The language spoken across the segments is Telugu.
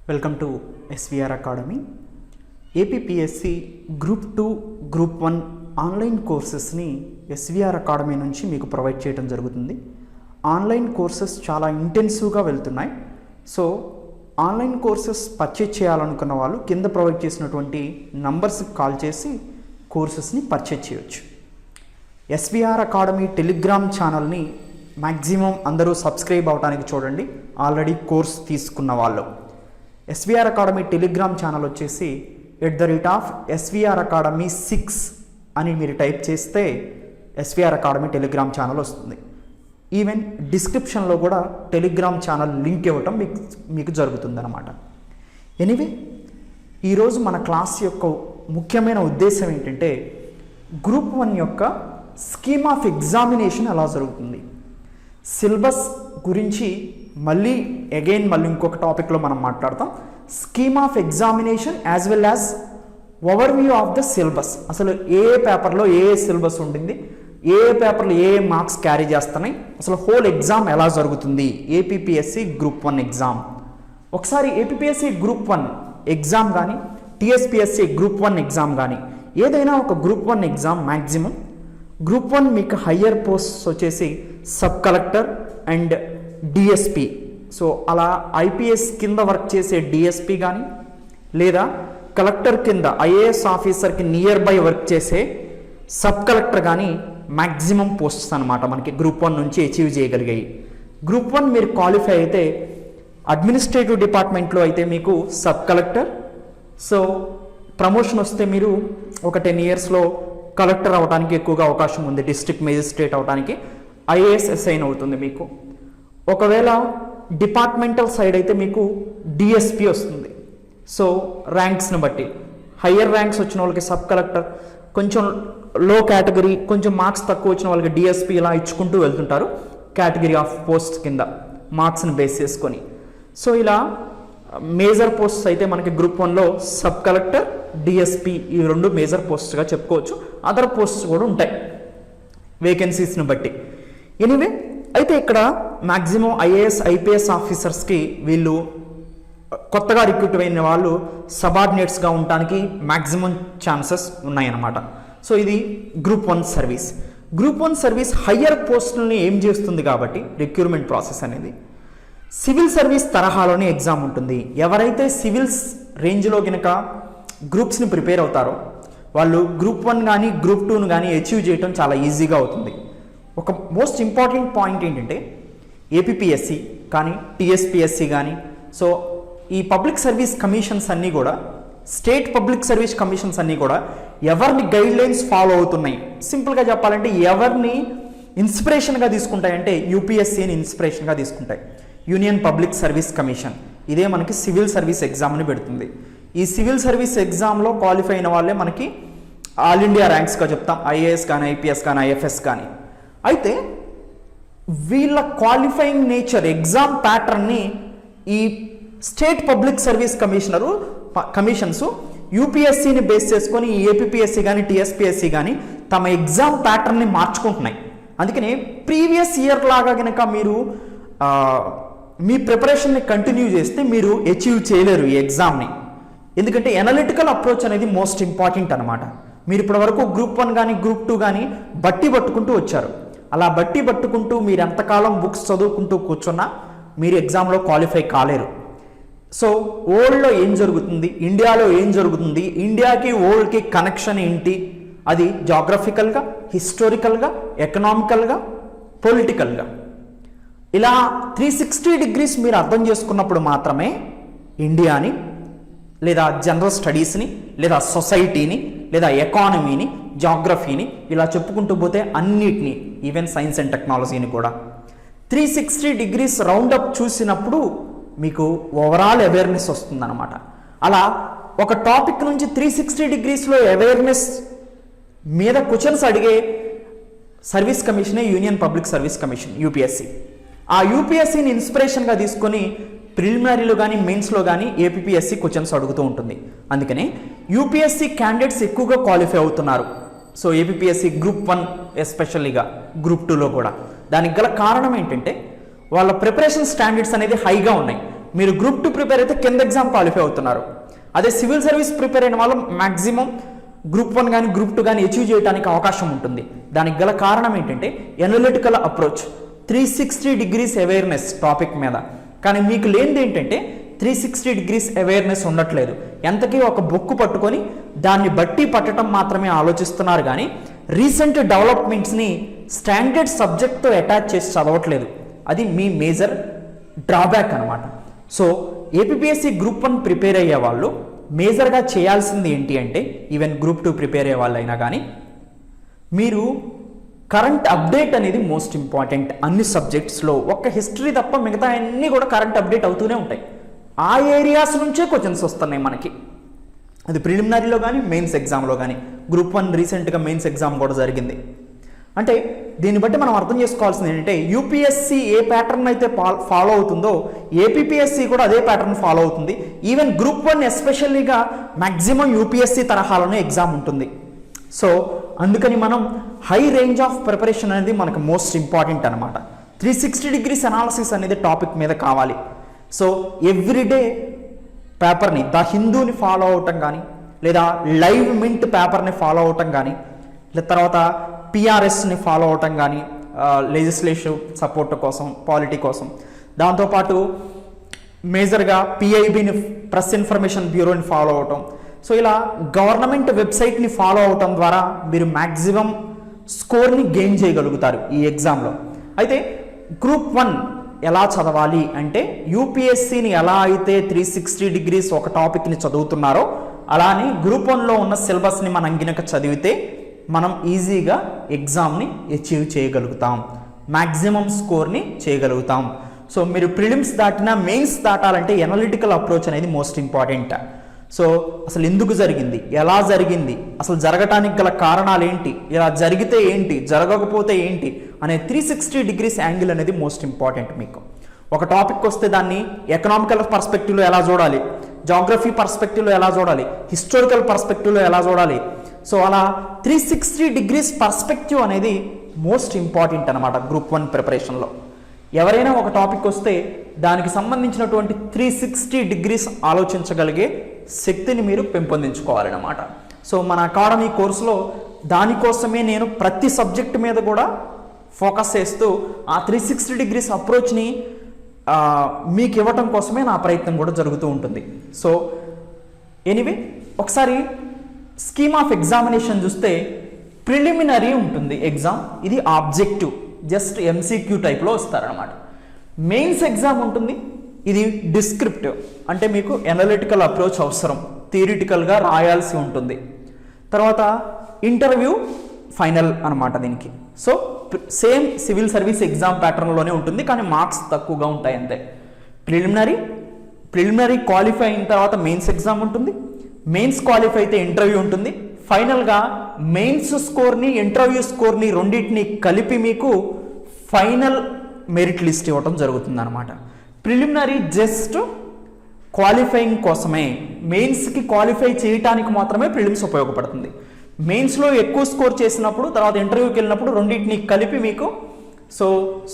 Welcome to SVR Academy. APPSC group 2 group 1 online కోర్సెస్ని ఎస్విఆర్ అకాడమీ నుంచి మీకు ప్రొవైడ్ చేయడం జరుగుతుంది. ఆన్లైన్ కోర్సెస్ చాలా ఇంటెన్సివ్గా వెళ్తున్నాయి. సో ఆన్లైన్ కోర్సెస్ పర్చేజ్ చేయాలనుకున్న వాళ్ళు కింద ప్రొవైడ్ చేసినటువంటి నంబర్స్కి కాల్ చేసి కోర్సెస్ని పర్చేజ్ చేయొచ్చు. ఎస్విఆర్ అకాడమీ టెలిగ్రామ్ ఛానల్ని మ్యాక్సిమం అందరూ సబ్స్క్రైబ్ అవడానికి చూడండి. ఆల్రెడీ కోర్స్ తీసుకున్న వాళ్ళు ఎస్విఆర్ అకాడమీ టెలిగ్రామ్ ఛానల్ వచ్చేసి @SVR Academy 6 అని మీరు టైప్ చేస్తే ఎస్విఆర్ అకాడమీ టెలిగ్రామ్ ఛానల్ వస్తుంది. ఈవెన్ డిస్క్రిప్షన్లో కూడా టెలిగ్రామ్ ఛానల్ లింక్ ఇవ్వటం మీకు జరుగుతుందన్నమాట. ఎనీవే, ఈరోజు మన క్లాస్ యొక్క ముఖ్యమైన ఉద్దేశం ఏంటంటే గ్రూప్ 1 యొక్క స్కీమ్ ఆఫ్ ఎగ్జామినేషన్ ఎలా జరుగుతుంది, సిలబస్ గురించి మళ్ళీ ఇంకొక టాపిక్లో మనం మాట్లాడతాం. Scheme of examination as well as overview of the syllabus. అసలు ఏ పేపర్లో ఏ సిలబస్ ఉండింది, ఏ పేపర్లో ఏ మార్క్స్ క్యారీ చేస్తున్నాయి, అసలు హోల్ ఎగ్జామ్ ఎలా జరుగుతుంది, ఏపీపీఎస్సి గ్రూప్ 1 ఎగ్జామ్. ఒకసారి ఏపీపీఎస్సి గ్రూప్ 1 ఎగ్జామ్ కానీ టీఎస్పీఎస్సి గ్రూప్ 1 ఎగ్జామ్ కానీ ఏదైనా ఒక గ్రూప్ 1 ఎగ్జామ్ మ్యాక్సిమం గ్రూప్ 1 మీకు హయ్యర్ పోస్ట్ వచ్చేసి sub collector and DSP. So అలా ఐపీఎస్ కింద వర్క్ చేసే డిఎస్పి కానీ లేదా కలెక్టర్ కింద ఐఏఎస్ ఆఫీసర్కి నియర్ బై వర్క్ చేసే సబ్ కలెక్టర్ కానీ మ్యాక్సిమం పోస్ట్స్ అనమాట మనకి గ్రూప్ 1 నుంచి అచీవ్ చేయగలిగాయి. గ్రూప్ 1 మీరు క్వాలిఫై అయితే అడ్మినిస్ట్రేటివ్ డిపార్ట్మెంట్లో అయితే మీకు సబ్ కలెక్టర్, సో ప్రమోషన్ వస్తే మీరు ఒక 10 ఇయర్స్లో కలెక్టర్ అవడానికి ఎక్కువగా అవకాశం ఉంది. డిస్ట్రిక్ట్ మేజిస్ట్రేట్ అవడానికి ఐఏఎస్ అసైన్ అవుతుంది మీకు. ఒకవేళ డిపార్ట్మెంటల్ సైడ్ అయితే మీకు డిఎస్పి వస్తుంది. సో ర్యాంక్స్ని బట్టి హయ్యర్ ర్యాంక్స్ వచ్చిన వాళ్ళకి సబ్ కలెక్టర్, కొంచెం లో కేటగిరీ కొంచెం మార్క్స్ తక్కువ వచ్చిన వాళ్ళకి డిఎస్పి ఇలా ఇచ్చుకుంటూ వెళ్తుంటారు కేటగిరీ ఆఫ్ పోస్ట్ కింద మార్క్స్ని బేస్ చేసుకొని. సో ఇలా మేజర్ పోస్ట్స్ అయితే మనకి గ్రూప్ 1లో సబ్ కలెక్టర్, డిఎస్పి ఈ 2 మేజర్ పోస్ట్గా చెప్పుకోవచ్చు. అదర్ పోస్ట్స్ కూడా ఉంటాయి వేకెన్సీస్ని బట్టి. ఎనీవే, అయితే ఇక్కడ మ్యాక్సిమం ఐఏఎస్ ఐపీఎస్ ఆఫీసర్స్కి వీళ్ళు కొత్తగా రిక్రూట్ అయిన వాళ్ళు సబార్డినేట్స్గా ఉండటానికి మ్యాక్సిమం ఛాన్సెస్ ఉన్నాయన్నమాట. సో ఇది group 1 service. Group 1 service higher పోస్టులని ఏం చేస్తుంది కాబట్టి రిక్రూట్మెంట్ ప్రాసెస్ అనేది సివిల్ సర్వీస్ తరహాలోనే ఎగ్జామ్ ఉంటుంది. ఎవరైతే సివిల్స్ రేంజ్లో కనుక గ్రూప్స్ని ప్రిపేర్ అవుతారో వాళ్ళు గ్రూప్ 1 కానీ గ్రూప్ 2 కానీ అచీవ్ చేయడం చాలా ఈజీగా అవుతుంది. ఒక మోస్ట్ ఇంపార్టెంట్ పాయింట్ ఏంటంటే ఏపీపీఎస్సి కానీ టీఎస్పీఎస్సి కానీ సో ఈ పబ్లిక్ సర్వీస్ కమిషన్స్ అన్నీ కూడా, స్టేట్ పబ్లిక్ సర్వీస్ కమిషన్స్ అన్నీ కూడా ఎవరిని గైడ్లైన్స్ ఫాలో అవుతున్నాయి, సింపుల్గా చెప్పాలంటే ఎవరిని ఇన్స్పిరేషన్గా తీసుకుంటాయంటే యూపీఎస్సీని ఇన్స్పిరేషన్గా తీసుకుంటాయి. యూనియన్ పబ్లిక్ సర్వీస్ కమిషన్ ఇదే మనకి సివిల్ సర్వీస్ ఎగ్జామ్ని పెడుతుంది. ఈ సివిల్ సర్వీస్ ఎగ్జామ్లో క్వాలిఫై అయిన వాళ్ళే మనకి ఆల్ ఇండియా ర్యాంక్స్గా చెప్తాం, ఐఏఎస్ కానీ ఐపీఎస్ కానీ ఐఎఫ్ఎస్ కానీ. అయితే వీళ్ళ క్వాలిఫైయింగ్ నేచర్ ఎగ్జామ్ ప్యాటర్న్ని ఈ స్టేట్ పబ్లిక్ సర్వీస్ కమిషన్స్ యూపీఎస్సీని బేస్ చేసుకొని ఏపీపీఎస్సీ కానీ టీఎస్పీఎస్సీ కానీ తమ ఎగ్జామ్ ప్యాటర్న్ని మార్చుకుంటున్నాయి. అందుకనే ప్రీవియస్ ఇయర్ లాగా కనుక మీరు మీ ప్రిపరేషన్ని కంటిన్యూ చేస్తే మీరు అచీవ్ చేయలేరు ఈ ఎగ్జామ్ని. ఎందుకంటే ఎనలిటికల్ అప్రోచ్ అనేది మోస్ట్ ఇంపార్టెంట్ అనమాట. మీరు ఇప్పటివరకు గ్రూప్ 1 కానీ గ్రూప్ 2 కానీ బట్టి పట్టుకుంటూ వచ్చారు. అలా బట్టి పట్టుకుంటూ మీరు ఎంతకాలం బుక్స్ చదువుకుంటూ కూర్చున్నా మీరు ఎగ్జామ్లో క్వాలిఫై కాలేరు. సో వరల్డ్లో ఏం జరుగుతుంది, ఇండియాలో ఏం జరుగుతుంది, ఇండియాకి వరల్డ్కి కనెక్షన్ ఏంటి, అది జాగ్రఫికల్గా, హిస్టారికల్గా, ఎకనామికల్గా, పొలిటికల్గా ఇలా 360 డిగ్రీస్ మీరు అర్థం చేసుకున్నప్పుడు మాత్రమే ఇండియాని లేదా జనరల్ స్టడీస్ని లేదా సొసైటీని లేదా ఎకానమీని, జాగ్రఫీని ఇలా చెప్పుకుంటూ పోతే అన్నిటినీ, ఈవెన్ సైన్స్ అండ్ టెక్నాలజీని కూడా 360 డిగ్రీస్ రౌండప్ చూసినప్పుడు మీకు ఓవరాల్ అవేర్నెస్ వస్తుందన్నమాట. అలా ఒక టాపిక్ నుంచి 360 డిగ్రీస్లో అవేర్నెస్ మీద క్వశ్చన్స్ అడిగే సర్వీస్ కమిషనే Union Public Service Commission, UPSC. ఆ యూపీఎస్సీని ఇన్స్పిరేషన్గా తీసుకొని ప్రిలిమినరీలో కానీ మెయిన్స్లో కానీ ఏపీపీఎస్సీ క్వశ్చన్స్ అడుగుతూ ఉంటుంది. అందుకనే యూపీఎస్సీ క్యాండిడేట్స్ ఎక్కువగా క్వాలిఫై అవుతున్నారు. సో ఏపీపీఎస్సీ గ్రూప్ 1 ఎస్పెషల్లీగా గ్రూప్ 2లో కూడా. దానికి గల కారణం ఏంటంటే వాళ్ళ ప్రిపరేషన్ స్టాండర్డ్స్ అనేది హైగా ఉన్నాయి. మీరు గ్రూప్ 2 ప్రిపేర్ అయితే కింద ఎగ్జామ్ క్వాలిఫై అవుతున్నారు. అదే సివిల్ సర్వీస్ ప్రిపేర్ అయిన వాళ్ళు మ్యాక్సిమం గ్రూప్ 1 కానీ గ్రూప్ 2 కానీ అచీవ్ చేయడానికి అవకాశం ఉంటుంది. దానికి గల కారణం ఏంటంటే analytical approach, 360 degrees awareness topic మీద. కానీ మీకు లేనిది ఏంటంటే 360 డిగ్రీస్ అవేర్నెస్ ఉండట్లేదు. ఎంతకీ ఒక బుక్ పట్టుకొని దాన్ని బట్టి పట్టడం మాత్రమే ఆలోచిస్తున్నారు, కానీ రీసెంట్ డెవలప్మెంట్స్ని స్టాండర్డ్ సబ్జెక్ట్తో అటాచ్ చేసి చదవట్లేదు. అది మీ మేజర్ డ్రాబ్యాక్ అనమాట. సో ఏపీపీఎస్సీ గ్రూప్ 1 ప్రిపేర్ అయ్యే వాళ్ళు మేజర్గా చేయాల్సింది ఏంటి అంటే, ఈవెన్ గ్రూప్ 2 ప్రిపేర్ అయ్యే వాళ్ళైనా కానీ మీరు కరెంట్ అప్డేట్ అనేది మోస్ట్ ఇంపార్టెంట్. అన్ని సబ్జెక్ట్స్లో ఒక్క హిస్టరీ తప్ప మిగతా అన్నీ కూడా కరెంట్ అప్డేట్ అవుతూనే ఉంటాయి. ఆ ఏరియాస్ నుంచే క్వశ్చన్స్ వస్తున్నాయి మనకి. అది ప్రిలిమినరీలో కానీ మెయిన్స్ ఎగ్జామ్లో కానీ. గ్రూప్ 1 రీసెంట్గా మెయిన్స్ ఎగ్జామ్ కూడా జరిగింది. అంటే దీన్ని బట్టి మనం అర్థం చేసుకోవాల్సింది ఏంటంటే, యూపీఎస్సీ ఏ ప్యాటర్న్ అయితే ఫాలో అవుతుందో ఏపీపీఎస్సీ కూడా అదే ప్యాటర్న్ ఫాలో అవుతుంది. ఈవెన్ గ్రూప్ 1 ఎస్పెషల్లీగా మ్యాక్సిమం యూపీఎస్సీ తరహాలోనే ఎగ్జామ్ ఉంటుంది. సో అందుకని మనం హై రేంజ్ ఆఫ్ ప్రిపరేషన్ అనేది మనకు మోస్ట్ ఇంపార్టెంట్ అనమాట. 360 డిగ్రీస్ అనాలిసిస్ అనేది టాపిక్ మీద కావాలి. సో ఎవ్రీడే పేపర్ని ద హిందూని ఫాలో అవటం కానీ, లేదా లైవ్ మింట్ పేపర్ని ఫాలో అవటం కానీ, లేదా తర్వాత పిఆర్ఎస్ని ఫాలో అవటం కానీ, లెజిస్లేటివ్ సపోర్ట్ కోసం, పాలిటీ కోసం. దాంతోపాటు మేజర్గా పిఐబిని, ప్రెస్ ఇన్ఫర్మేషన్ బ్యూరోని ఫాలో అవటం. సో ఇలా గవర్నమెంట్ వెబ్సైట్ని ఫాలో అవటం ద్వారా మీరు మ్యాక్సిమం స్కోర్ని గెయిన్ చేయగలుగుతారు ఈ ఎగ్జామ్లో. అయితే గ్రూప్ 1 ఎలా చదవాలి అంటే, యూపీఎస్సీని ఎలా అయితే 360 డిగ్రీస్ ఒక టాపిక్ని చదువుతున్నారో అలానే గ్రూప్ 1లో ఉన్న సిలబస్ని మనం గినక చదివితే మనం ఈజీగా ఎగ్జామ్ని అచీవ్ చేయగలుగుతాం, మ్యాక్సిమం స్కోర్ని చేయగలుగుతాం. సో మీరు ప్రిలిమ్స్ దాటినా మెయిన్స్ దాటాలంటే ఎనలిటికల్ అప్రోచ్ అనేది మోస్ట్ ఇంపార్టెంట్. సో అసలు ఎందుకు జరిగింది, ఎలా జరిగింది, అసలు జరగటానికి గల కారణాలు ఏంటి, ఇలా జరిగితే ఏంటి, జరగకపోతే ఏంటి అనే 360 డిగ్రీస్ యాంగిల్ అనేది మోస్ట్ ఇంపార్టెంట్. మీకు ఒక టాపిక్ వస్తే దాన్ని ఎకనామికల్ పర్స్పెక్టివ్లో ఎలా చూడాలి, జాగ్రఫీ పర్స్పెక్టివ్లో ఎలా చూడాలి, హిస్టారికల్ పర్స్పెక్టివ్లో ఎలా చూడాలి. సో అలా 360 డిగ్రీస్ పర్స్పెక్టివ్ అనేది మోస్ట్ ఇంపార్టెంట్ అనమాట గ్రూప్ 1 ప్రిపరేషన్లో. ఎవరైనా ఒక టాపిక్ వస్తే దానికి సంబంధించినటువంటి 360 డిగ్రీస్ ఆలోచించగలిగే శక్తిని మీరు పెంపొందించుకోవాలన్నమాట. సో మన అకాడమీ కోర్సులో దానికోసమే నేను ప్రతి సబ్జెక్ట్ మీద కూడా ఫోకస్ చేస్తూ ఆ 360 డిగ్రీస్ అప్రోచ్ని మీకు ఇవ్వటం కోసమే నా ప్రయత్నం కూడా జరుగుతూ ఉంటుంది. సో ఎనీవే, ఒకసారి స్కీమ్ ఆఫ్ ఎగ్జామినేషన్ చూస్తే ప్రిలిమినరీ ఉంటుంది ఎగ్జామ్, ఇది ఆబ్జెక్టివ్, జస్ట్ ఎంసీక్యూ టైప్లో వస్తారనమాట. మెయిన్స్ ఎగ్జామ్ ఉంటుంది, ఇది డిస్క్రిప్టివ్, అంటే మీకు ఎనలిటికల్ అప్రోచ్ అవసరం, థియరిటికల్గా రాయాల్సి ఉంటుంది. తర్వాత ఇంటర్వ్యూ ఫైనల్ అనమాట దీనికి. So same civil service exam ప్యాటర్న్లోనే ఉంటుంది, కానీ మార్క్స్ తక్కువగా ఉంటాయి అంతే. ప్రిలిమినరీ క్వాలిఫై అయిన తర్వాత మెయిన్స్ ఎగ్జామ్ ఉంటుంది, మెయిన్స్ క్వాలిఫై అయితే ఇంటర్వ్యూ ఉంటుంది. ఫైనల్గా మెయిన్స్ స్కోర్ని, ఇంటర్వ్యూ స్కోర్ని రెండింటిని కలిపి మీకు ఫైనల్ మెరిట్ లిస్ట్ ఇవ్వటం జరుగుతుంది అనమాట. ప్రిలిమినరీ జస్ట్ క్వాలిఫైయింగ్ కోసమే, మెయిన్స్కి క్వాలిఫై చేయడానికి మాత్రమే ప్రిలిమ్స్ ఉపయోగపడుతుంది. మెయిన్స్లో ఎక్కువ స్కోర్ చేసినప్పుడు తర్వాత ఇంటర్వ్యూకి వెళ్ళినప్పుడు రెండింటిని కలిపి మీకు సో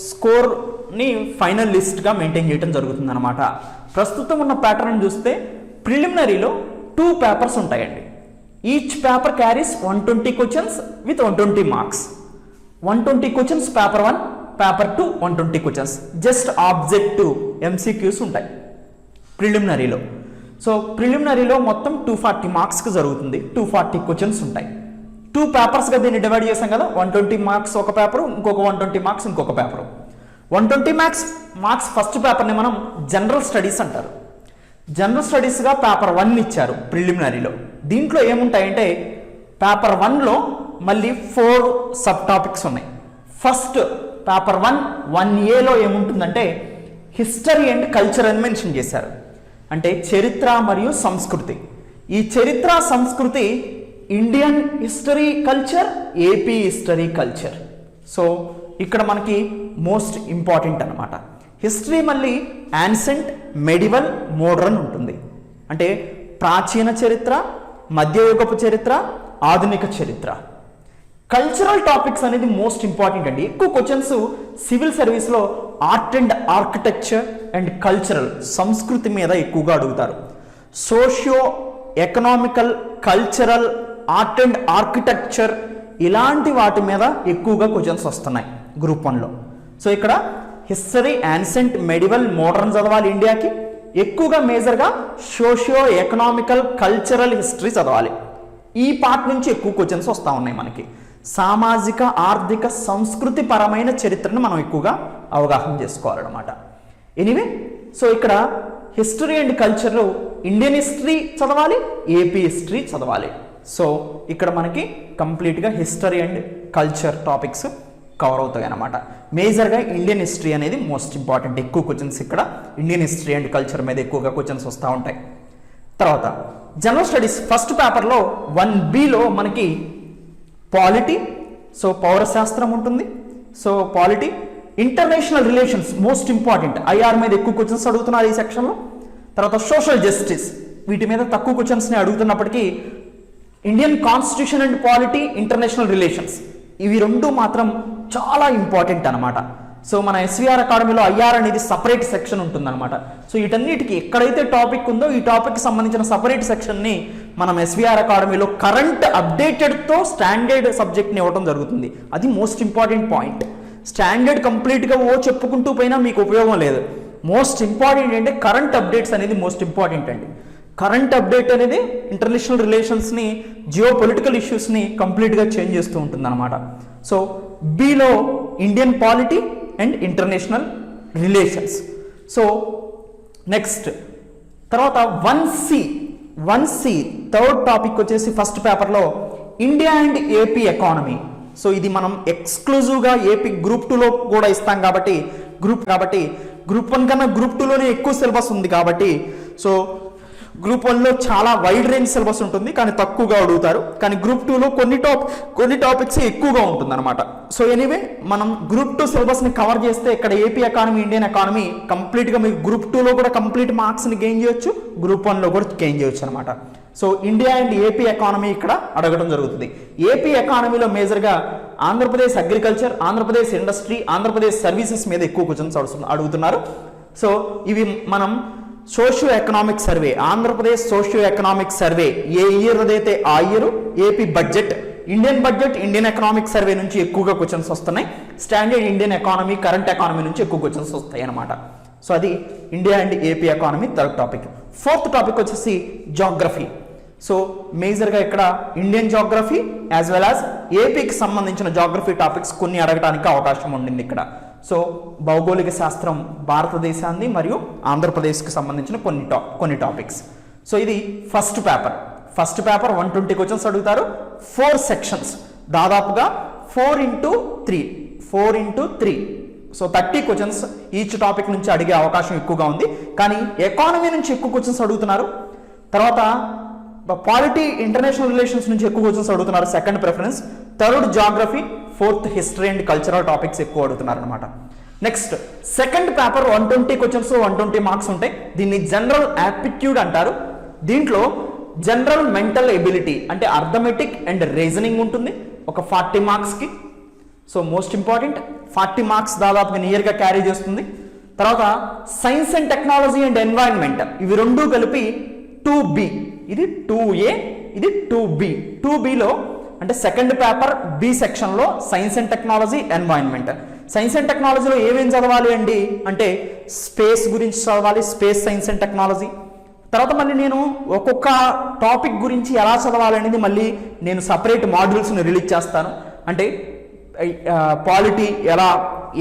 స్కోర్ని ఫైనల్ లిస్ట్గా మెయింటైన్ చేయడం జరుగుతుంది అనమాట. ప్రస్తుతం ఉన్న ప్యాటర్న్ చూస్తే ప్రిలిమినరీలో 2 పేపర్స్ ఉంటాయండి. Each paper carries 120 questions with 120 marks. 120 questions paper 1, paper 2 120 questions. Just objective MCQs ఉంటాయి ప్రిలిమినరీలో. సో ప్రిలిమినరీలో మొత్తం 240 మార్క్స్కి జరుగుతుంది, 240 క్వశ్చన్స్ ఉంటాయి. 2 పేపర్స్గా దీన్ని డివైడ్ చేసాం కదా, 120 మార్క్స్ ఒక పేపరు, ఇంకొక 120 మార్క్స్ ఇంకొక పేపరు. 120 మార్క్స్ ఫస్ట్ పేపర్ని మనం జనరల్ స్టడీస్ అంటారు. జనరల్ స్టడీస్గా పేపర్ 1 ఇచ్చారు ప్రిలిమినరీలో. దీంట్లో ఏముంటాయంటే పేపర్ 1లో మళ్ళీ 4 సబ్ టాపిక్స్ ఉన్నాయి. ఫస్ట్ పేపర్ 1A ఏముంటుందంటే హిస్టరీ అండ్ కల్చర్ అని మెన్షన్ చేశారు, అంటే చరిత్ర మరియు సంస్కృతి. ఈ చరిత్ర సంస్కృతి Indian history culture, AP history culture. So ఇక్కడ మనకి మోస్ట్ ఇంపార్టెంట్ అనమాట. హిస్టరీ మళ్ళీ యాన్సెంట్, మెడివల్, మోడర్న్ ఉంటుంది, అంటే ప్రాచీన చరిత్ర, మధ్యయుగపు చరిత్ర, ఆధునిక చరిత్ర. కల్చరల్ టాపిక్స్ అనేది మోస్ట్ ఇంపార్టెంట్ అండి. ఎక్కువ క్వశ్చన్స్ సివిల్ సర్వీస్లో art and architecture and cultural, సంస్కృతి మీద ఎక్కువగా అడుగుతారు. Socio economical, cultural, art and architecture ఇలాంటి వాటి మీద ఎక్కువగా క్వశ్చన్స్ వస్తున్నాయి గ్రూప్ 1లో. సో ఇక్కడ హిస్టరీ, యాన్సెంట్, మెడివల్, మోడర్న్ చదవాలి ఇండియాకి. ఎక్కువగా మేజర్గా సోషియో ఎకనామికల్, కల్చరల్ హిస్టరీ చదవాలి. ఈ పార్ట్ నుంచి ఎక్కువ క్వశ్చన్స్ వస్తూ ఉన్నాయి మనకి. సామాజిక, ఆర్థిక, సంస్కృతి పరమైన చరిత్రను మనం ఎక్కువగా అవగాహన చేసుకోవాలన్నమాట. ఎనీవే, సో ఇక్కడ హిస్టరీ అండ్ కల్చర్లో ఇండియన్ హిస్టరీ చదవాలి, ఏపీ హిస్టరీ చదవాలి. సో ఇక్కడ మనకి కంప్లీట్గా history and culture topics cover అవుతాయి అన్నమాట. మేజర్గా ఇండియన్ హిస్టరీ అనేది మోస్ట్ ఇంపార్టెంట్. ఎక్కువ క్వశ్చన్స్ ఇక్కడ ఇండియన్ హిస్టరీ అండ్ కల్చర్ మీద ఎక్కువగా క్వశ్చన్స్ వస్తూ ఉంటాయి. తర్వాత జనరల్ స్టడీస్ ఫస్ట్ పేపర్లో 1Bలో మనకి పాలిటీ, సో పౌరశాస్త్రం ఉంటుంది. So polity, international relations most important, IR మీద ఎక్కువ క్వశ్చన్స్ అడుగుతున్నారు ఈ సెక్షన్లో. తర్వాత సోషల్ జస్టిస్, వీటి మీద తక్కువ క్వశ్చన్స్ని అడుగుతున్నప్పటికీ Indian constitution and polity, international relations ఇవి రెండు మాత్రం చాలా ఇంపార్టెంట్ అనమాట. సో మన ఎస్విఆర్ అకాడమీలో ఐఆర్ అనేది సపరేట్ సెక్షన్ ఉంటుందన్నమాట. సో వీటన్నిటికీ ఎక్కడైతే టాపిక్ ఉందో ఈ టాపిక్కి సంబంధించిన సపరేట్ సెక్షన్ని మనం ఎస్విఆర్ అకాడమీలో కరెంట్ అప్డేటెడ్తో స్టాండర్డ్ సబ్జెక్ట్ని ఇవ్వడం జరుగుతుంది. అది మోస్ట్ ఇంపార్టెంట్ పాయింట్. స్టాండర్డ్ కంప్లీట్గా చెప్పుకుంటూ పోయినా మీకు ఉపయోగం లేదు. మోస్ట్ ఇంపార్టెంట్ అంటే కరెంట్ అప్డేట్స్ అనేది మోస్ట్ ఇంపార్టెంట్ అండి. కరెంట్ అప్డేట్ అనేది ఇంటర్నేషనల్ రిలేషన్స్ని, జియో పొలిటికల్ ఇష్యూస్ని కంప్లీట్గా చేంజ్ చేస్తూ ఉంటుంది అనమాట. So below Indian polity and international relations. So next తర్వాత 1C థర్డ్ టాపిక్ వచ్చేసి ఫస్ట్ పేపర్లో India and AP economy. So ఇది మనం ఎక్స్క్లూజివ్గా ఏపీ గ్రూప్ 2లో కూడా ఇస్తాం కాబట్టి గ్రూప్ 1 కన్నా గ్రూప్ 2లోనే ఎక్కువ సిలబస్ ఉంది కాబట్టి, సో గ్రూప్ 1లో చాలా వైడ్ రేంజ్ సిలబస్ ఉంటుంది కానీ తక్కువగా అడుగుతారు. కానీ గ్రూప్ 2లో కొన్ని టాపిక్స్ ఎక్కువగా ఉంటుంది అనమాట. సో ఎనీవే మనం గ్రూప్ 2 సిలబస్ని కవర్ చేస్తే ఇక్కడ ఏపీ ఎకానమీ, ఇండియన్ ఎకానమీ కంప్లీట్గా మీకు గ్రూప్ 2లో కూడా కంప్లీట్ మార్క్స్ని గెయిన్ చేయొచ్చు, గ్రూప్ 1లో కూడా గెయిన్ చేయొచ్చు అనమాట. So India and AP economy ఇక్కడ అడగడం జరుగుతుంది. ఏపీ ఎకానమీలో మేజర్గా Andhra Pradesh agriculture, Andhra Pradesh industry, Andhra Pradesh services మీద ఎక్కువ క్వశ్చన్స్ అడుగుతున్నారు. సో ఇవి మనం socio economic survey, Andhra Pradesh socio economic survey ఏ ఇయర్ అదైతే ఆ year, AP budget, Indian economic survey నుంచి ఎక్కువగా క్వశ్చన్స్ వస్తున్నాయి. Standard Indian economy, current economy నుంచి ఎక్కువ క్వశ్చన్స్ వస్తాయి అనమాట. సో అది India and AP economy third topic. Fourth topic వచ్చేసి జాగ్రఫీ. సో మేజర్గా ఇక్కడ Indian geography as well as ఏపీకి సంబంధించిన జాగ్రఫీ టాపిక్స్ కొన్ని అడగడానికి అవకాశం ఉండింది ఇక్కడ. సో భౌగోళిక శాస్త్రం భారతదేశాన్ని మరియు ఆంధ్రప్రదేశ్కి సంబంధించిన కొన్ని టాపిక్స్. సో ఇది ఫస్ట్ పేపర్ 120 క్వశ్చన్స్ అడుగుతారు. 4 సెక్షన్స్, దాదాపుగా 4 into 3 so 30 questions each topic నుంచి అడిగే అవకాశం ఎక్కువగా ఉంది. కానీ ఎకానమీ నుంచి ఎక్కువ క్వశ్చన్స్ అడుగుతున్నారు. తర్వాత పాలిటీ, ఇంటర్నేషనల్ రిలేషన్స్ నుంచి ఎక్కువ క్వశ్చన్స్ అడుగుతున్నారు, second preference. Third geography, fourth history and cultural topics ఎక్కువ అడుగుతున్నారు అనమాట. Next second paper 120 questions, 120 marks ఉంటాయి. దీన్ని జనరల్ యాప్టిట్యూడ్ అంటారు. దీంట్లో జనరల్ మెంటల్ ఎబిలిటీ అంటే అర్థమెటిక్ అండ్ రీజనింగ్ ఉంటుంది ఒక 40 మార్క్స్కి. సో మోస్ట్ ఇంపార్టెంట్, 40 మార్క్స్ దాదాపుగా నియర్గా క్యారీ చేస్తుంది. తర్వాత science and technology and environment, ఇవి రెండు కలిపి 2B, ఇది 2A, ఇది 2B. 2Bలో అంటే సెకండ్ పేపర్ బి సెక్షన్లో science and technology, environment. Science and టెక్నాలజీలో ఏమేం చదవాలి అండి అంటే స్పేస్ గురించి చదవాలి, స్పేస్ సైన్స్ అండ్ టెక్నాలజీ. తర్వాత మళ్ళీ నేను ఒక్కొక్క టాపిక్ గురించి ఎలా చదవాలి అనేది మళ్ళీ నేను సపరేట్ మాడ్యూల్స్ని రిలీజ్ చేస్తాను. అంటే పాలిటీ ఎలా,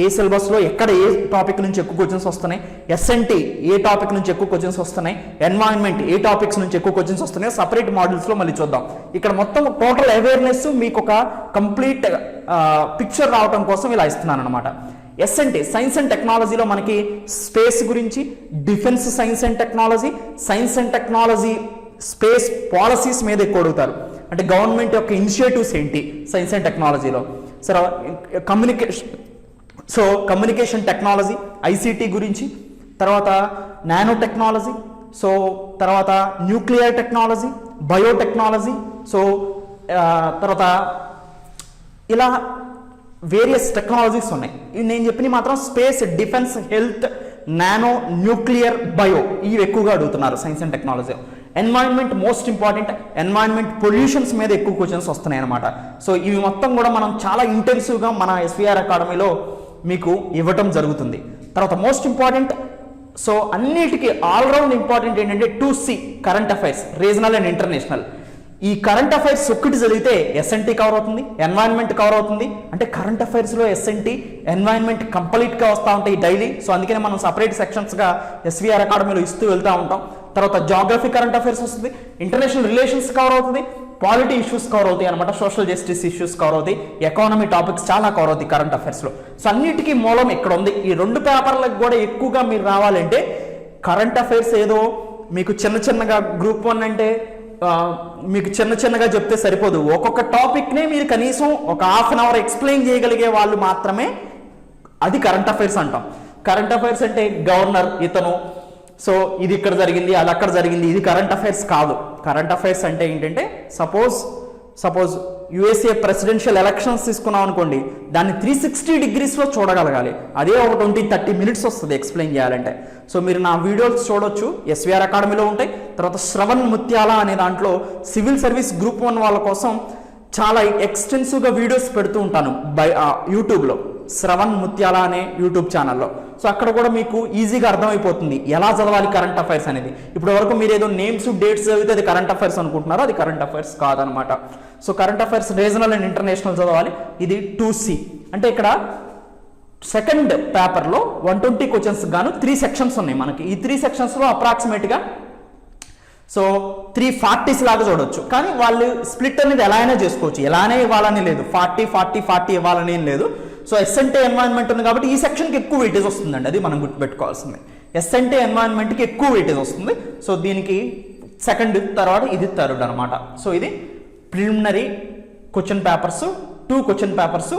ఏ సిలబస్లో ఎక్కడ ఏ టాపిక్ నుంచి ఎక్కువ క్వశ్చన్స్ వస్తున్నాయి, ఎస్ఎన్టీ ఏ టాపిక్ నుంచి ఎక్కువ క్వశ్చన్స్ వస్తున్నాయి, ఎన్వైరన్మెంట్ ఏ టాపిక్స్ నుంచి ఎక్కువ క్వశ్చన్స్ వస్తున్నాయి, సపరేట్ మాడ్యూల్స్లో మళ్ళీ చూద్దాం. ఇక్కడ మొత్తం టోటల్ అవేర్నెస్ మీకు ఒక కంప్లీట్ పిక్చర్ రావడం కోసం ఇలా ఇస్తున్నాను అనమాట. ఎస్ఎన్టీ సైన్స్ అండ్ టెక్నాలజీలో మనకి స్పేస్ గురించి, defence science and technology, space policies మీద ఎక్కువ అడుగుతారు. అంటే గవర్నమెంట్ యొక్క ఇనిషియేటివ్స్ ఏంటి సైన్స్ అండ్ టెక్నాలజీలో. సరే కమ్యూనికేషన్ టెక్నాలజీ, ఐసిటీ గురించి, తర్వాత నానో టెక్నాలజీ, సో తర్వాత న్యూక్లియర్ టెక్నాలజీ, బయోటెక్నాలజీ, సో తర్వాత ఇలా వేరియస్ టెక్నాలజీస్ ఉన్నాయి. నేను చెప్పినవి మాత్రం space, defence, health, nano, nuclear, bio ఇవి ఎక్కువగా అడుగుతున్నారు science and technology. Environment most important, environment pollutions మీద ఎక్కువ క్వశ్చన్స్ వస్తున్నాయి అనమాట. సో ఇవి మొత్తం కూడా మనం చాలా ఇంటెన్సివ్గా మన ఎస్విఆర్ అకాడమీలో మీకు ఇవ్వటం జరుగుతుంది. తర్వాత మోస్ట్ ఇంపార్టెంట్, సో అన్నిటికీ ఆల్రౌండ్ ఇంపార్టెంట్ ఏంటంటే 2C current affairs, regional and international. ఈ కరెంట్ అఫైర్స్ ఒక్కటి చదివితే ఎస్ఎన్టీ కవర్ అవుతుంది, ఎన్వైరన్మెంట్ కవర్ అవుతుంది. అంటే కరెంట్ అఫైర్స్లో ఎస్ఎన్టీ, ఎన్వైరన్మెంట్ కంప్లీట్గా వస్తూ ఉంటాయి డైలీ. సో అందుకనే మనం సపరేట్ సెక్షన్స్గా ఎస్విఆర్ అకాడమీలో ఇస్తూ వెళ్తూ ఉంటాం. తర్వాత జాగ్రఫీ కరెంట్ అఫైర్స్ వస్తుంది, ఇంటర్నేషనల్ రిలేషన్స్ కవర్ అవుతుంది, పాలిటీ ఇష్యూస్ కవర్ అవుతాయి అనమాట, సోషల్ జస్టిస్ ఇష్యూస్ కవర్ అవుతాయి, ఎకానమీ టాపిక్స్ చాలా కవర్ అవుతాయి కరెంట్ అఫైర్స్లో. సో అన్నిటికీ మూలం ఇక్కడ ఉంది. ఈ 2 పేపర్లకు కూడా ఎక్కువగా మీరు రావాలంటే కరెంట్ అఫైర్స్ ఏదో మీకు చిన్నగా గ్రూప్ 1 అంటే మీకు చిన్నగా చెప్తే సరిపోదు. ఒక్కొక్క టాపిక్నే మీరు కనీసం ఒక హాఫ్ అన్ అవర్ ఎక్స్ప్లెయిన్ చేయగలిగే వాళ్ళు మాత్రమే అది కరెంట్ అఫైర్స్ అంటాం. కరెంట్ అఫైర్స్ అంటే గవర్నర్ ఇతను, సో ఇది ఇక్కడ జరిగింది, అది అక్కడ జరిగింది, ఇది కరెంట్ అఫైర్స్ కాదు. కరెంట్ అఫైర్స్ అంటే ఏంటంటే సపోజ్ యుఎస్ఏ ప్రెసిడెన్షియల్ ఎలక్షన్స్ తీసుకున్నాం అనుకోండి, దాన్ని 360 డిగ్రీస్లో చూడగలగాలి. అదే ఒక 20-30 మినిట్స్ వస్తుంది ఎక్స్ప్లెయిన్ చేయాలంటే. సో మీరు నా వీడియోస్ చూడొచ్చు, ఎస్విఆర్ అకాడమీలో ఉంటాయి. తర్వాత శ్రవణ్ ముత్యాల అనే దాంట్లో సివిల్ సర్వీస్ గ్రూప్ 1 వాళ్ళ కోసం చాలా ఎక్స్టెన్సివ్గా వీడియోస్ పెడుతూ ఉంటాను యూట్యూబ్లో, శ్రవణ్ ముత్యాల అనే యూట్యూబ్ ఛానల్లో. సో అక్కడ కూడా మీకు ఈజీగా అర్థమైపోతుంది ఎలా చదవాలి కరెంట్ అఫైర్స్ అనేది. ఇప్పటి వరకు మీరు ఏదో నేమ్స్ డేట్స్ చదివితే అది కరెంట్ అఫైర్స్ అనుకుంటున్నారో, అది కరెంట్ అఫైర్స్ కాదనమాట. So current affairs regional and international చదవాలి. ఇది 2C అంటే ఇక్కడ సెకండ్ పేపర్లో 120 క్వశ్చన్స్ గాను 3 సెక్షన్స్ ఉన్నాయి మనకి. ఈ 3 సెక్షన్స్లో అప్రాక్సిమేట్గా సో 340s లాగా చూడొచ్చు. కానీ వాళ్ళు స్ప్లిట్ అనేది ఎలా అయినా చేసుకోవచ్చు, ఎలానే ఇవ్వాలని లేదు, 40 ఇవ్వాలని ఏం లేదు. సో ఎస్ఎన్టీ ఎన్వైరన్మెంట్ ఉంది కాబట్టి ఈ సెక్షన్కి ఎక్కువ వెయిటేజ్ వస్తుందండి, అది మనం గుర్తుపెట్టుకోవాల్సింది. ఎస్ఎన్టీ ఎన్వైరన్మెంట్కి ఎక్కువ వెయిటేజ్ వస్తుంది. సో దీనికి సెకండ్ తర్వాత ఇది థర్డ్ అనమాట. సో ఇది preliminary question papers, 2 question papers,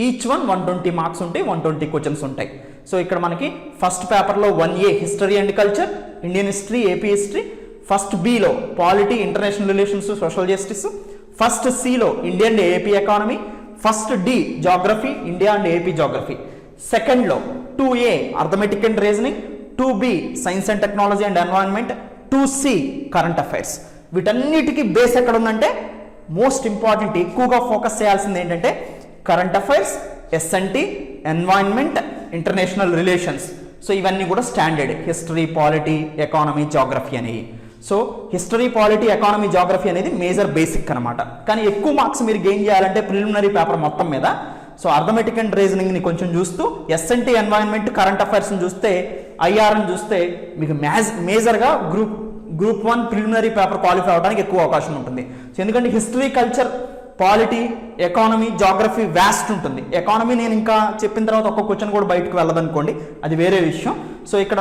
each one 120 marks ఉంటాయి, 120 క్వశ్చన్స్ ఉంటాయి. సో ఇక్కడ మనకి ఫస్ట్ పేపర్లో 1A history and culture, Indian history, AP history. First బిలో polity, international relations, social justice. First సిలో Indian and AP economy. First D geography, India and AP geography. సెకండ్లో 2A arithmetic and reasoning, 2B science and technology and environment, 2C current affairs. వీటన్నిటికీ బేస్ ఎక్కడ ఉందంటే మోస్ట్ ఇంపార్టెంట్ ఎక్కువగా ఫోకస్ చేయాల్సింది ఏంటంటే current affairs, SNT, environment, international relations. So ఇవన్నీ కూడా standard, history, polity, economy, geography అనేవి. So history, polity, economy, geography అనేది మేజర్ బేసిక్ అనమాట. కానీ ఎక్కువ మార్క్స్ మీరు గెయిన్ చేయాలంటే ప్రిలిమినరీ పేపర్ మొత్తం మీద సో అర్థమెటిక్ అండ్ రీజనింగ్ని కొంచెం చూస్తూ, ఎస్ఎన్టీ, ఎన్వైరన్మెంట్, కరెంట్ అఫైర్స్ని చూస్తే, ఐఆర్ని చూస్తే మీకు మేజర్గా గ్రూప్ 1 ప్రిలిమినరీ పేపర్ క్వాలిఫై అవడానికి ఎక్కువ అవకాశం ఉంటుంది. సో ఎందుకంటే history, culture, polity, economy, geography vast ఉంటుంది. ఎకానమీ నేను ఇంకా చెప్పిన తర్వాత ఒక్క క్వశ్చన్ కూడా బయటకు వెళ్ళదనుకోండి, అది వేరే విషయం. సో ఇక్కడ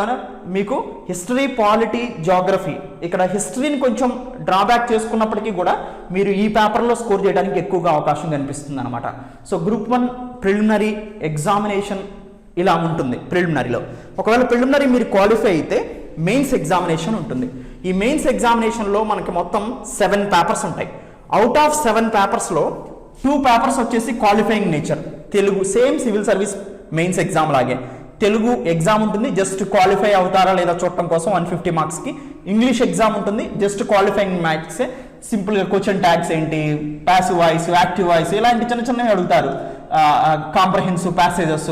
మీకు హిస్టరీ, పాలిటీ, జాగ్రఫీ, ఇక్కడ హిస్టరీని కొంచెం డ్రాబ్యాక్ చేసుకున్నప్పటికీ కూడా మీరు ఈ పేపర్లో స్కోర్ చేయడానికి ఎక్కువగా అవకాశం కనిపిస్తుంది అనమాట. సో గ్రూప్ 1 ప్రిలిమినరీ ఎగ్జామినేషన్ ఇలా ఉంటుంది. ప్రిలిమినరీలో ఒకవేళ ప్రిలిమినరీ మీరు క్వాలిఫై అయితే మెయిన్స్ ఎగ్జామినేషన్ ఉంటుంది. ఈ మెయిన్స్ ఎగ్జామినేషన్లో మనకి మొత్తం 7 పేపర్స్ ఉంటాయి. అవుట్ ఆఫ్ 7 పేపర్స్లో 2 పేపర్స్ వచ్చేసి qualifying nature, Telugu, same civil service mains exam లాగే తెలుగు ఎగ్జామ్ ఉంటుంది, జస్ట్ క్వాలిఫై అవుతారా లేదా చూడటం కోసం 150 మార్క్స్కి. ఇంగ్లీష్ ఎగ్జామ్ ఉంటుంది, జస్ట్ క్వాలిఫైయింగ్ మ్యాథ్స్, సింపుల్గా క్వశ్చన్ ట్యాగ్స్ ఏంటి, ప్యాసివ్ వాయిస్, యాక్టివ్ వాయిస్ ఇలాంటి చిన్నవి అడుగుతారు, కాంప్రహెన్సివ్ ప్యాసేజెస్.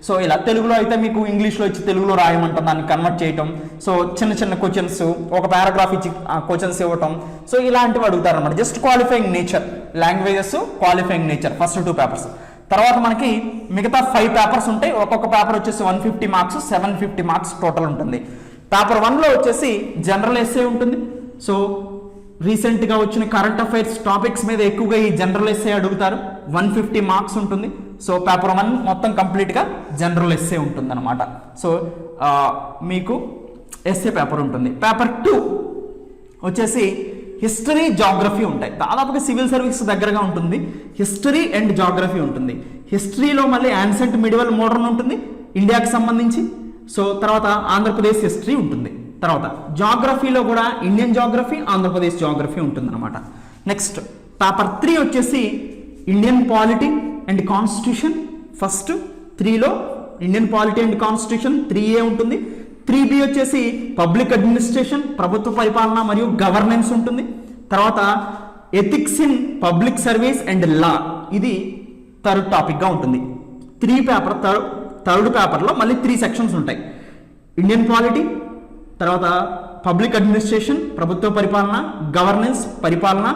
సో ఇలా తెలుగులో అయితే మీకు ఇంగ్లీష్లో ఇచ్చి తెలుగులో రాయమంటాం, దాన్ని కన్వర్ట్ చేయటం. సో చిన్న క్వశ్చన్స్, ఒక పారాగ్రాఫ్ ఇచ్చి క్వశ్చన్స్ ఇవ్వటం. సో ఇలాంటివి అడుగుతారు అనమాట. Just qualifying nature, languages, qualifying nature first 2 papers. తర్వాత మనకి మిగతా 5 పేపర్స్ ఉంటాయి. ఒక్కొక్క పేపర్ వచ్చేసి 150 మార్క్స్, 750 మార్క్స్ టోటల్ ఉంటుంది. పేపర్ 1లో వచ్చేసి జనరల్ ఎస్సే ఉంటుంది. సో రీసెంట్గా వచ్చిన కరెంట్ అఫైర్స్ టాపిక్స్ మీద ఎక్కువగా ఈ జనరల్ ఎస్సే అడుగుతారు, 150 మార్క్స్ ఉంటుంది. సో పేపర్ 1 మొత్తం కంప్లీట్గా జనరల్ ఎస్సే ఉంటుంది అనమాట. సో మీకు ఎస్సే పేపర్ ఉంటుంది. పేపర్ 2 వచ్చేసి హిస్టరీ, జాగ్రఫీ ఉంటాయి. దాదాపుగా సివిల్ సర్వీస్ దగ్గరగా ఉంటుంది. హిస్టరీ అండ్ జాగ్రఫీ ఉంటుంది. హిస్టరీలో మళ్ళీ యాన్సెంట్, మిడివల్, మోడర్న్ ఉంటుంది ఇండియాకి సంబంధించి. సో తర్వాత ఆంధ్రప్రదేశ్ హిస్టరీ ఉంటుంది. తర్వాత జాగ్రఫీలో కూడా ఇండియన్ జాగ్రఫీ, ఆంధ్రప్రదేశ్ జాగ్రఫీ ఉంటుంది అనమాట. నెక్స్ట్ పేపర్ 3 వచ్చేసి Indian polity and constitution, first 3లో Indian polity and constitution 3A ఉంటుంది. 3B వచ్చేసి పబ్లిక్ అడ్మినిస్ట్రేషన్, ప్రభుత్వ పరిపాలన మరియు గవర్నెన్స్ ఉంటుంది. తర్వాత ethics in public service and law, ఇది థర్డ్ టాపిక్గా ఉంటుంది. థర్డ్ పేపర్లో మళ్ళీ 3 సెక్షన్స్ ఉంటాయి. ఇండియన్ పాలిటీ, తర్వాత పబ్లిక్ అడ్మినిస్ట్రేషన్ ప్రభుత్వ పరిపాలన, గవర్నెన్స్ పరిపాలన,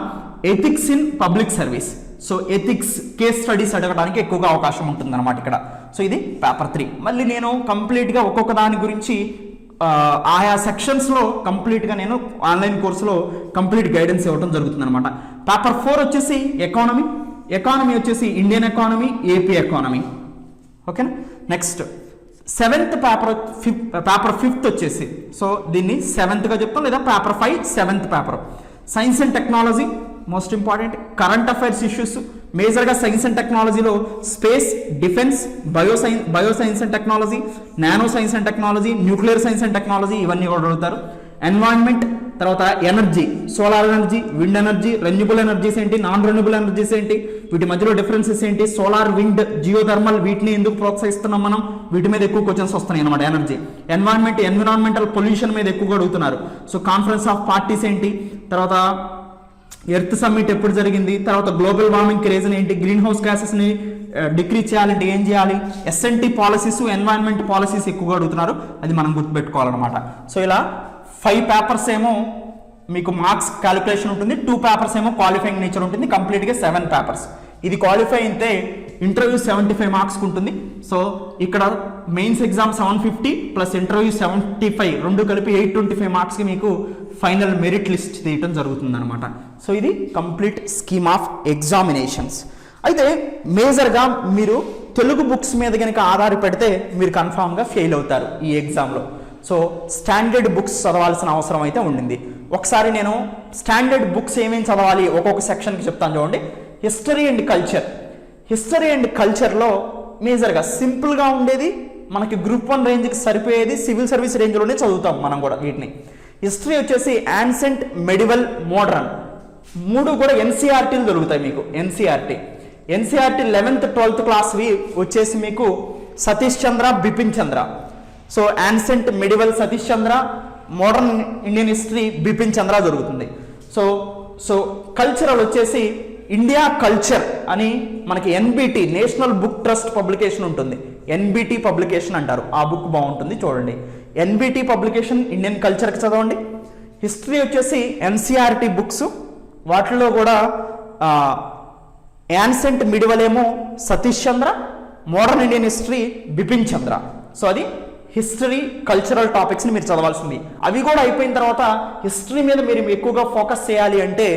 ethics in public service. So ethics case studies అడగడానికి ఎక్కువగా అవకాశం ఉంటుంది అనమాట ఇక్కడ. సో ఇది పేపర్ 3. మళ్ళీ నేను కంప్లీట్గా ఒక్కొక్క దాని గురించి ఆయా సెక్షన్స్లో కంప్లీట్గా నేను ఆన్లైన్ కోర్సులో కంప్లీట్ గైడెన్స్ ఇవ్వడం జరుగుతుంది అనమాట. పేపర్ 4 వచ్చేసి ఎకానమీ వచ్చేసి ఇండియన్ ఎకానమీ, ఏపీ ఎకానమీ. ఓకేనా. నెక్స్ట్ 7th పేపర్ 5th వచ్చేసి, సో దీన్ని 7th చెప్తాం, లేదా paper 5 7th paper. Science and technology most important. Current affairs issues మేజర్గా సైన్స్ అండ్ టెక్నాలజీలో space, defence, bioscience and technology, nano science and technology, nuclear science and technology, ఇవన్నీ కూడా అడుగుతారు. ఎన్వైరన్మెంట్, తర్వాత energy, solar energy, wind energy, renewable energies ఏంటి, నాన్ రెన్యూబుల్ ఎనర్జీస్ ఏంటి, వీటి మధ్యలో డిఫరెన్సెస్ ఏంటి, సోలార్, విండ్, జియోథర్మల్, వీటిని ఎందుకు ప్రోత్సహిస్తున్నాం మనం, వీటి మీద ఎక్కువ క్వశ్చన్స్ వస్తున్నాయి అనమాట. ఎనర్జీ, ఎన్విరాన్మెంటల్ పొల్యూషన్ మీద ఎక్కువగా అడుగుతున్నారు. సో కాన్ఫరెన్స్ ఆఫ్ పార్టీస్ ఏంటి, తర్వాత ఎర్త్ సమ్మిట్ ఎప్పుడు జరిగింది, తర్వాత గ్లోబల్ వార్మింగ్ రీజన్ ఏంటి, గ్రీన్ హౌస్ గ్యాసెస్ని డిక్రీజ్ చేయాలంటే ఏం చేయాలి, ఎస్ఎన్టీ పాలసీస్, ఎన్వైరన్మెంట్ పాలసీస్ ఎక్కువగా అడుగుతున్నారు, అది మనం గుర్తుపెట్టుకోవాలన్నమాట. సో ఇలా 5 పేపర్స్ ఏమో మీకు మార్క్స్ క్యాలిక్యులేషన్ ఉంటుంది, 2 పేపర్స్ ఏమో క్వాలిఫైయింగ్ నేచర్ ఉంటుంది, కంప్లీట్గా 7 పేపర్స్. ఇది క్వాలిఫై అయితే ఇంటర్వ్యూ 75 మార్క్స్కి ఉంటుంది. సో ఇక్కడ మెయిన్స్ ఎగ్జామ్ 750 ప్లస్ ఇంటర్వ్యూ 75, రెండు కలిపి 825 మార్క్స్కి మీకు ఫైనల్ మెరిట్ లిస్ట్ తీయటం జరుగుతుంది అనమాట. సో ఇది కంప్లీట్ స్కీమ్ ఆఫ్ ఎగ్జామినేషన్స్. అయితే మేజర్గా మీరు తెలుగు బుక్స్ మీద కనుక ఆధారపడితే మీరు కన్ఫామ్గా ఫెయిల్ అవుతారు ఈ ఎగ్జామ్లో. సో స్టాండర్డ్ బుక్స్ చదవాల్సిన అవసరం అయితే ఉండింది. ఒకసారి నేను స్టాండర్డ్ బుక్స్ ఏమేమి చదవాలి ఒక్కొక్క సెక్షన్కి చెప్తాను చూడండి. హిస్టరీ అండ్ కల్చర్లో మేజర్గా సింపుల్గా ఉండేది, మనకి గ్రూప్ 1 రేంజ్కి సరిపోయేది సివిల్ సర్వీస్ రేంజ్లోనే చదువుతాం మనం కూడా వీటిని. హిస్టరీ వచ్చేసి యాన్సెంట్, మెడివల్, మోడర్న్, 3 కూడా ఎన్సీఆర్టీలు దొరుకుతాయి మీకు. ఎన్సీఆర్టీ 11th 12th క్లాస్వి వచ్చేసి మీకు సతీష్ చంద్ర, బిపిన్ చంద్ర. సో యాన్సెంట్, మెడివల్ సతీష్ చంద్ర, మోడర్న్ ఇండియన్ హిస్టరీ బిపిన్ చంద్ర దొరుకుతుంది. సో కల్చరల్ వచ్చేసి ఇండియా కల్చర్ అని మనకి NBT national book trust publication ఉంటుంది, ఎన్బిటి పబ్లికేషన్ అంటారు, ఆ బుక్ బాగుంటుంది చూడండి. ఎన్బిటి పబ్లికేషన్ ఇండియన్ కల్చర్కి చదవండి. హిస్టరీ వచ్చేసి ఎన్సీఆర్టీ బుక్స్, వాటిలో కూడా యాన్సెంట్, మిడివల్ ఏమో సతీష్ చంద్ర, మోడర్న్ ఇండియన్ హిస్టరీ బిపిన్ చంద్ర. సో అది హిస్టరీ కల్చరల్ టాపిక్స్ని మీరు చదవాల్సింది. అవి కూడా అయిపోయిన తర్వాత హిస్టరీ మీద మీరు ఎక్కువగా ఫోకస్ చేయాలి అంటే,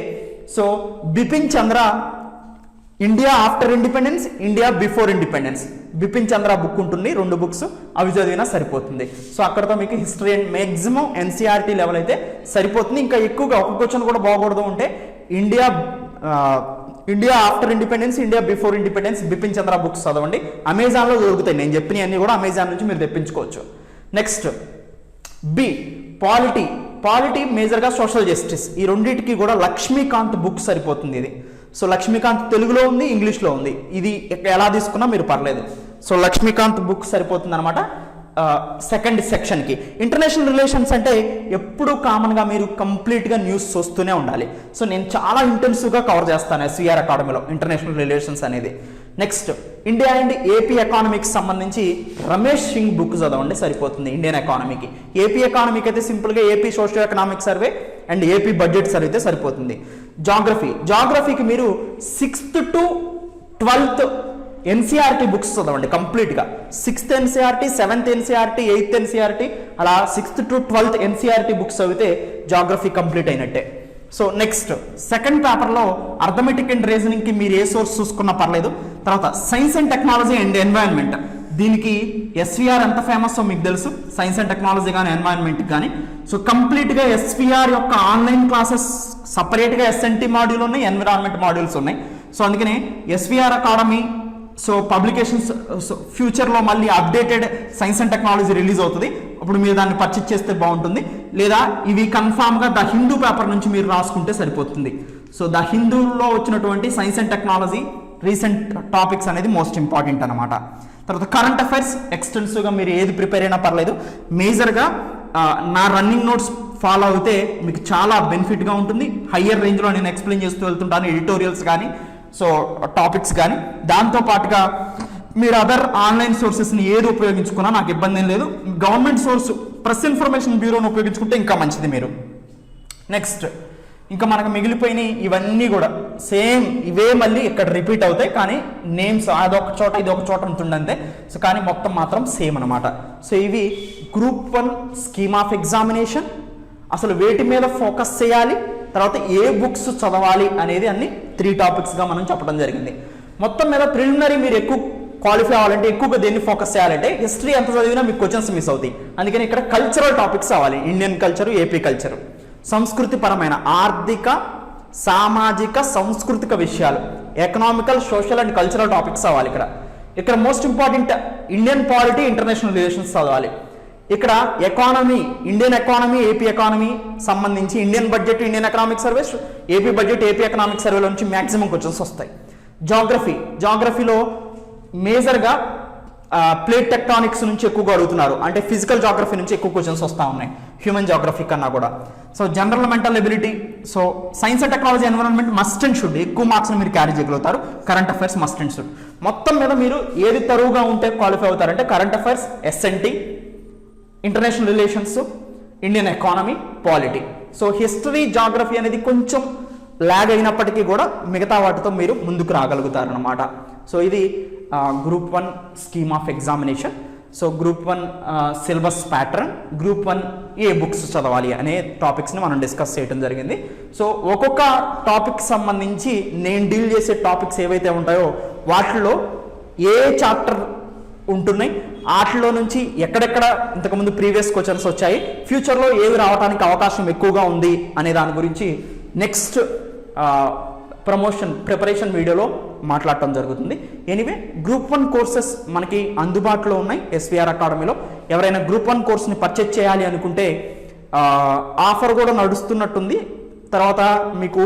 so Bipin Chandra India after independence, India before independence, Bipin Chandra book ఉంటుంది, 2 బుక్స్, అవి చదివినా సరిపోతుంది. సో అక్కడతో మీకు history and maximum NCERT level అయితే సరిపోతుంది. ఇంకా ఎక్కువగా ఒక క్వశ్చన్ కూడా బాగూడదు ఉంటే India after independence, India before independence, Bipin Chandra books చదవండి. అమెజాన్లో దొరుకుతాయి, నేను చెప్పిన అన్ని కూడా అమెజాన్ నుంచి మీరు తెప్పించుకోవచ్చు. నెక్స్ట్ బి పాలిటీ మేజర్గా సోషల్ జస్టిస్, ఈ రెండింటికి కూడా లక్ష్మీకాంత్ బుక్ సరిపోతుంది ఇది. సో లక్ష్మీకాంత్ తెలుగులో ఉంది, ఇంగ్లీష్లో ఉంది, ఇది ఎలా తీసుకున్నా మీరు పర్లేదు. సో లక్ష్మీకాంత్ బుక్ సరిపోతుంది అనమాట సెకండ్ సెక్షన్కి. ఇంటర్నేషనల్ రిలేషన్స్ అంటే ఎప్పుడు కామన్గా మీరు కంప్లీట్గా న్యూస్ చూస్తూనే ఉండాలి. సో నేను చాలా ఇంటెన్సివ్గా కవర్ చేస్తాను ఎస్వీఆర్ అకాడమీలో ఇంటర్నేషనల్ రిలేషన్స్ అనేది. నెక్స్ట్ ఇండియా అండ్ ఏపీ ఎకానమీకి సంబంధించి రమేష్ సింగ్ బుక్ చదవండి సరిపోతుంది ఇండియన్ ఎకానమీకి. ఏపీ ఎకానమీకి అయితే సింపుల్గా AP socio economic survey and AP budget survey అయితే సరిపోతుంది. జాగ్రఫీకి మీరు 6th to 12th NCERT books చదవండి కంప్లీట్గా. 6th NCERT, 7th NCERT, 8th NCERT, అలా 6th to 12th NCERT books చదివితే జాగ్రఫీ కంప్లీట్ అయినట్టే. సో నెక్స్ట్ సెకండ్ పేపర్లో అర్థమెటిక్ అండ్ రీజనింగ్కి మీరు ఏ సోర్స్ చూసుకున్నా పర్లేదు. తర్వాత science and technology and environment, దీనికి ఎస్వీఆర్ ఎంత ఫేమస్ మీకు తెలుసు, సైన్స్ అండ్ టెక్నాలజీ కానీ ఎన్వైరన్మెంట్ కానీ. సో కంప్లీట్గా ఎస్వీఆర్ యొక్క ఆన్లైన్ క్లాసెస్ సపరేట్గా ఎస్ఎన్టీ మాడ్యూల్ ఉన్నాయి, ఎన్విరాన్మెంట్ మాడ్యూల్స్ ఉన్నాయి. సో అందుకనే ఎస్వీఆర్ అకాడమీ సో పబ్లికేషన్స్ ఫ్యూచర్లో మళ్ళీ updated science and technology release అవుతుంది, అప్పుడు మీరు దాన్ని పర్చేజ్ చేస్తే బాగుంటుంది. లేదా ఇవి కన్ఫామ్గా ద హిందూ పేపర్ నుంచి మీరు రాసుకుంటే సరిపోతుంది. సో ద హిందూలో వచ్చినటువంటి science and technology recent topics అనేది మోస్ట్ ఇంపార్టెంట్ అనమాట. తర్వాత కరెంట్ అఫైర్స్ ఎక్స్టెన్సివ్గా మీరు ఏది ప్రిపేర్ అయినా పర్లేదు, మేజర్గా నా రన్నింగ్ నోట్స్ ఫాలో అయితే మీకు చాలా బెనిఫిట్గా ఉంటుంది. హయ్యర్ రేంజ్లో నేను ఎక్స్ప్లెయిన్ చేస్తూ వెళ్తుంటాను, ఎడిటోరియల్స్ కానీ సో టాపిక్స్ కానీ. దాంతోపాటుగా మీరు అదర్ ఆన్లైన్ సోర్సెస్ని ఏది ఉపయోగించుకున్నా నాకు ఇబ్బంది ఏం లేదు. గవర్నమెంట్ సోర్స్ ప్రెస్ ఇన్ఫర్మేషన్ బ్యూరోని ఉపయోగించుకుంటే ఇంకా మంచిది మీరు. నెక్స్ట్ ఇంకా మనకు మిగిలిపోయినాయి ఇవన్నీ కూడా సేమ్ ఇవే మళ్ళీ ఇక్కడ రిపీట్ అవుతాయి, కానీ నేమ్స్ అదొక చోట ఇది ఒక చోట ఉంటుందంతే. సో కానీ మొత్తం మాత్రం సేమ్ అనమాట. సో ఇవి గ్రూప్ 1 స్కీమ్ ఆఫ్ ఎగ్జామినేషన్, అసలు వేటి మీద ఫోకస్ చేయాలి, తర్వాత ఏ బుక్స్ చదవాలి అనేది అన్ని 3 టాపిక్స్గా మనం చెప్పడం జరిగింది. మొత్తం మీద ప్రిలిమినరీ మీరు ఎక్కువ క్వాలిఫై అవ్వాలంటే ఎక్కువగా దేన్ని ఫోకస్ చేయాలంటే హిస్టరీ ఎంత చదివినా మీకు క్వశ్చన్స్ మిస్ అవుతాయి. అందుకని ఇక్కడ కల్చరల్ టాపిక్స్ అవ్వాలి, ఇండియన్ కల్చరు, ఏపీ కల్చరు, సంస్కృతి పరమైన ఆర్థిక సామాజిక సాంస్కృతిక విషయాలు, economical social and cultural topics అవ్వాలి. ఇక్కడ most important Indian polity international relations చదవాలి. ఇక్కడ economy, Indian economy, AP economy సంబంధించి Indian budget, Indian economic survey, AP budget, AP economic సర్వేలో నుంచి మ్యాక్సిమం క్వశ్చన్స్ వస్తాయి. జాగ్రఫీలో మేజర్గా ప్లేట్ టెక్టానిక్స్ నుంచి ఎక్కువగా అడుగుతున్నారు, అంటే ఫిజికల్ జాగ్రఫీ నుంచి ఎక్కువ క్వశ్చన్స్ వస్తూ ఉన్నాయి హ్యూమన్ జాగ్రఫీ కన్నా కూడా. So general mental ability, so science and technology environment must and should, ఎక్కువ మార్క్స్ని మీరు క్యారీ చేయగలుగుతారు. Current affairs must and should. మొత్తం మీద మీరు ఏది తరువుగా ఉంటే క్వాలిఫై అవుతారంటే current affairs, SNT, international relations, Indian economy, polity. So history, geography అనేది కొంచెం ల్యాగ్ అయినప్పటికీ కూడా మిగతా వాటితో మీరు ముందుకు రాగలుగుతారు అనమాట. సో ఇది group 1 scheme of examination. So group 1 syllabus pattern, group 1 A books చదవాలి అనే టాపిక్స్ని మనం డిస్కస్ చేయడం జరిగింది. సో ఒక్కొక్క టాపిక్ సంబంధించి నేను డీల్ చేసే టాపిక్స్ ఏవైతే ఉంటాయో వాటిలో ఏ చాప్టర్ ఉంటున్నాయి, వాటిలో నుంచి ఎక్కడెక్కడ ఇంతకుముందు ప్రీవియస్ క్వశ్చన్స్ వచ్చాయి, ఫ్యూచర్లో ఏవి రావడానికి అవకాశం ఎక్కువగా ఉంది అనే దాని గురించి నెక్స్ట్ ప్రిపరేషన్ వీడియోలో మాట్లాడటం జరుగుతుంది. ఎనీవే గ్రూప్ 1 కోర్సెస్ మనకి అందుబాటులో ఉన్నాయి ఎస్విఆర్ అకాడమీలో. ఎవరైనా గ్రూప్ 1 కోర్స్ని పర్చేజ్ చేయాలి అనుకుంటే ఆఫర్ కూడా నడుస్తున్నట్టుంది. తర్వాత మీకు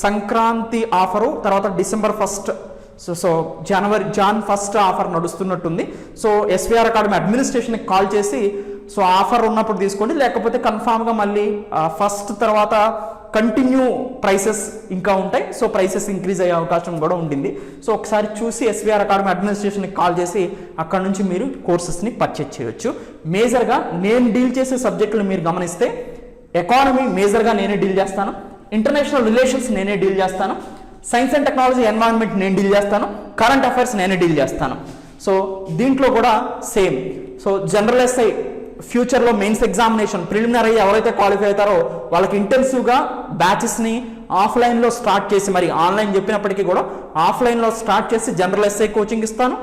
సంక్రాంతి ఆఫరు, తర్వాత డిసెంబర్ 1 జాన్ 1 ఆఫర్ నడుస్తున్నట్టుంది. సో ఎస్విఆర్ అకాడమీ అడ్మినిస్ట్రేషన్కి కాల్ చేసి సో ఆఫర్ ఉన్నప్పుడు తీసుకోండి, లేకపోతే కన్ఫామ్గా మళ్ళీ 1 తర్వాత కంటిన్యూ ప్రైసెస్ ఇంకా ఉంటాయి. సో ప్రైసెస్ ఇంక్రీజ్ అయ్యే అవకాశం కూడా ఉండింది. సో ఒకసారి చూసి ఎస్విఆర్ అకాడమీ అడ్మినిస్ట్రేషన్కి కాల్ చేసి అక్కడ నుంచి మీరు కోర్సెస్ని పర్చేజ్ చేయొచ్చు. మేజర్గా నేను డీల్ చేసే సబ్జెక్టులు మీరు గమనిస్తే ఎకానమీ మేజర్గా నేనే డీల్ చేస్తాను, ఇంటర్నేషనల్ రిలేషన్స్ నేనే డీల్ చేస్తాను, సైన్స్ అండ్ టెక్నాలజీ ఎన్వైరన్మెంట్ నేను డీల్ చేస్తాను, కరెంట్ అఫైర్స్ నేనే డీల్ చేస్తాను. సో దీంట్లో కూడా సేమ్. సో జనరల్ ఎస్ఐ ఫ్యూచర్లో మెయిన్స్ ఎగ్జామినేషన్ ప్రిలిమినరీ ఎవరైతే క్వాలిఫై అవుతారో వాళ్ళకి ఇంటెన్సివ్గా బ్యాచెస్ని ఆఫ్లైన్లో స్టార్ట్ చేసి, మరి ఆన్లైన్ చెప్పినప్పటికీ కూడా ఆఫ్లైన్లో స్టార్ట్ చేసి జనరల్ ఎస్ఐ కోచింగ్ ఇస్తాను.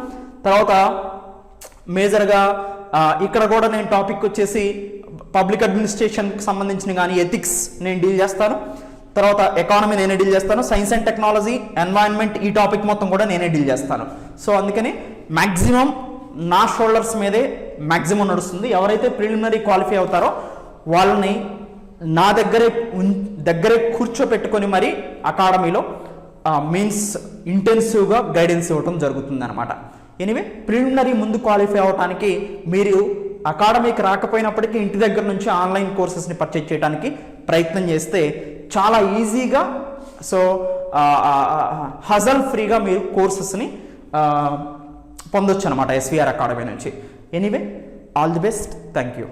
తర్వాత మేజర్గా ఇక్కడ కూడా నేను టాపిక్ వచ్చేసి పబ్లిక్ అడ్మినిస్ట్రేషన్కి సంబంధించిన కానీ ఎథిక్స్ నేను డీల్ చేస్తాను. తర్వాత ఎకానమీ నేనే డీల్ చేస్తాను, సైన్స్ అండ్ టెక్నాలజీ, ఎన్వైరన్మెంట్ ఈ టాపిక్ మొత్తం కూడా నేనే డీల్ చేస్తాను. సో అందుకని మ్యాక్సిమం నా షోల్డర్స్ మీదే మ్యాక్సిమం నడుస్తుంది. ఎవరైతే ప్రిలిమినరీ క్వాలిఫై అవుతారో వాళ్ళని నా దగ్గరే కూర్చోపెట్టుకొని మరి అకాడమీలో మీన్స్ ఇంటెన్సివ్గా గైడెన్స్ ఇవ్వడం జరుగుతుంది అనమాట. ఎనీవే ప్రిలిమినరీ ముందు క్వాలిఫై అవడానికి మీరు అకాడమీకి రాకపోయినప్పటికీ ఇంటి దగ్గర నుంచి ఆన్లైన్ కోర్సెస్ని పర్చేజ్ చేయడానికి ప్రయత్నం చేస్తే చాలా ఈజీగా సో హజల్ ఫ్రీగా మీరు కోర్సెస్ని పొందొచ్చు అనమాట ఎస్విఆర్ అకాడమీ నుంచి. Anyway all the best, thank you.